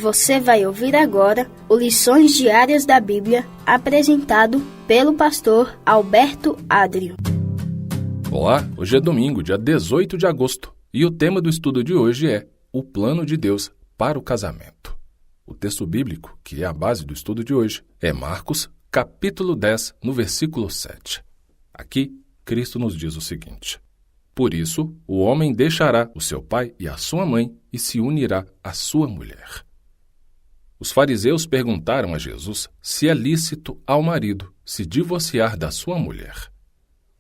Você vai ouvir agora o Lições Diárias da Bíblia, apresentado pelo pastor Alberto Adrio. Olá, hoje é domingo, dia 18 de agosto, e o tema do estudo de hoje é o plano de Deus para o casamento. O texto bíblico, que é a base do estudo de hoje, é Marcos, capítulo 10, no versículo 7. Aqui, Cristo nos diz o seguinte: Por isso, o homem deixará o seu pai e a sua mãe e se unirá à sua mulher. Os fariseus perguntaram a Jesus se é lícito ao marido se divorciar da sua mulher.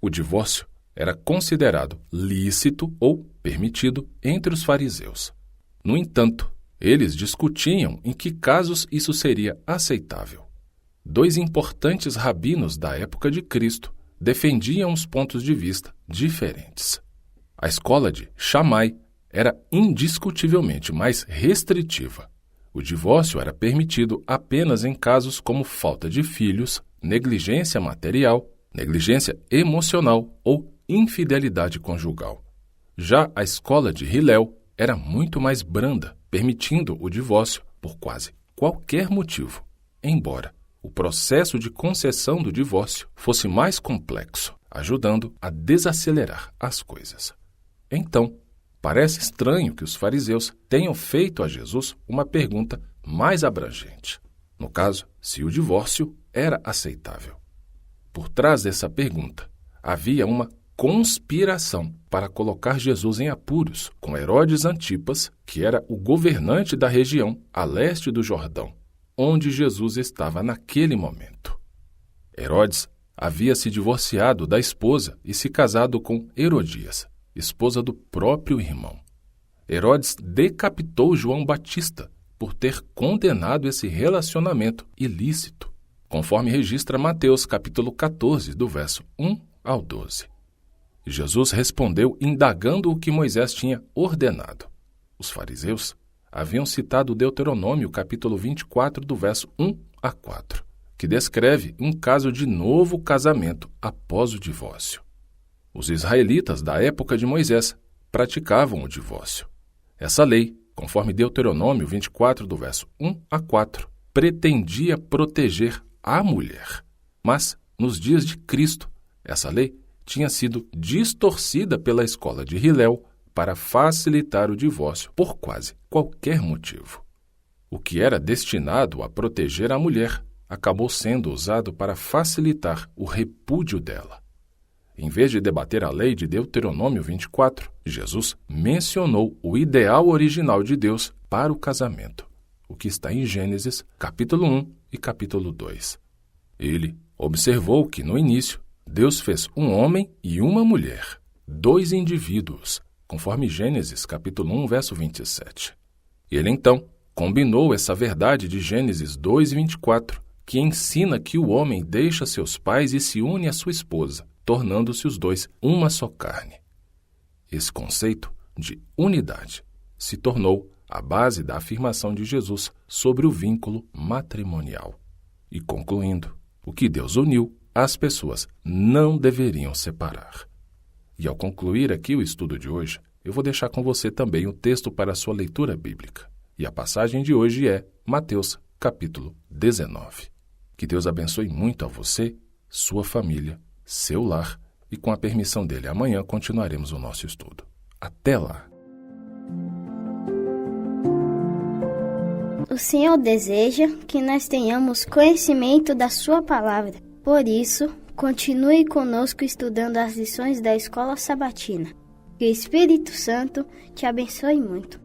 O divórcio era considerado lícito ou permitido entre os fariseus. No entanto, eles discutiam em que casos isso seria aceitável. Dois importantes rabinos da época de Cristo defendiam os pontos de vista diferentes. A escola de Shammai era indiscutivelmente mais restritiva. O divórcio era permitido apenas em casos como falta de filhos, negligência material, negligência emocional ou infidelidade conjugal. Já a escola de Hillel era muito mais branda, permitindo o divórcio por quase qualquer motivo, embora o processo de concessão do divórcio fosse mais complexo, ajudando a desacelerar as coisas. Então, parece estranho que os fariseus tenham feito a Jesus uma pergunta mais abrangente. No caso, se o divórcio era aceitável. Por trás dessa pergunta, havia uma conspiração para colocar Jesus em apuros com Herodes Antipas, que era o governante da região a leste do Jordão, onde Jesus estava naquele momento. Herodes havia se divorciado da esposa e se casado com Herodias, esposa do próprio irmão. Herodes decapitou João Batista por ter condenado esse relacionamento ilícito, conforme registra Mateus capítulo 14, do verso 1 ao 12. Jesus respondeu indagando o que Moisés tinha ordenado. Os fariseus haviam citado Deuteronômio capítulo 24, do verso 1 a 4, que descreve um caso de novo casamento após o divórcio. Os israelitas da época de Moisés praticavam o divórcio. Essa lei, conforme Deuteronômio 24, do verso 1 a 4, pretendia proteger a mulher. Mas, nos dias de Cristo, essa lei tinha sido distorcida pela escola de Hillel para facilitar o divórcio por quase qualquer motivo. O que era destinado a proteger a mulher acabou sendo usado para facilitar o repúdio dela. Em vez de debater a lei de Deuteronômio 24, Jesus mencionou o ideal original de Deus para o casamento, o que está em Gênesis, capítulo 1 e capítulo 2. Ele observou que, no início, Deus fez um homem e uma mulher, dois indivíduos, conforme Gênesis, capítulo 1, verso 27. Ele, então, combinou essa verdade de Gênesis 2, 24, que ensina que o homem deixa seus pais e se une à sua esposa, tornando-se os dois uma só carne. Esse conceito de unidade se tornou a base da afirmação de Jesus sobre o vínculo matrimonial. E concluindo, o que Deus uniu, as pessoas não deveriam separar. E ao concluir aqui o estudo de hoje, eu vou deixar com você também o texto para a sua leitura bíblica. E a passagem de hoje é Mateus, capítulo 19. Que Deus abençoe muito a você, sua família, seu lar, e com a permissão dele, amanhã continuaremos o nosso estudo. Até lá! O Senhor deseja que nós tenhamos conhecimento da sua palavra. Por isso, continue conosco estudando as lições da Escola Sabatina. Que o Espírito Santo te abençoe muito.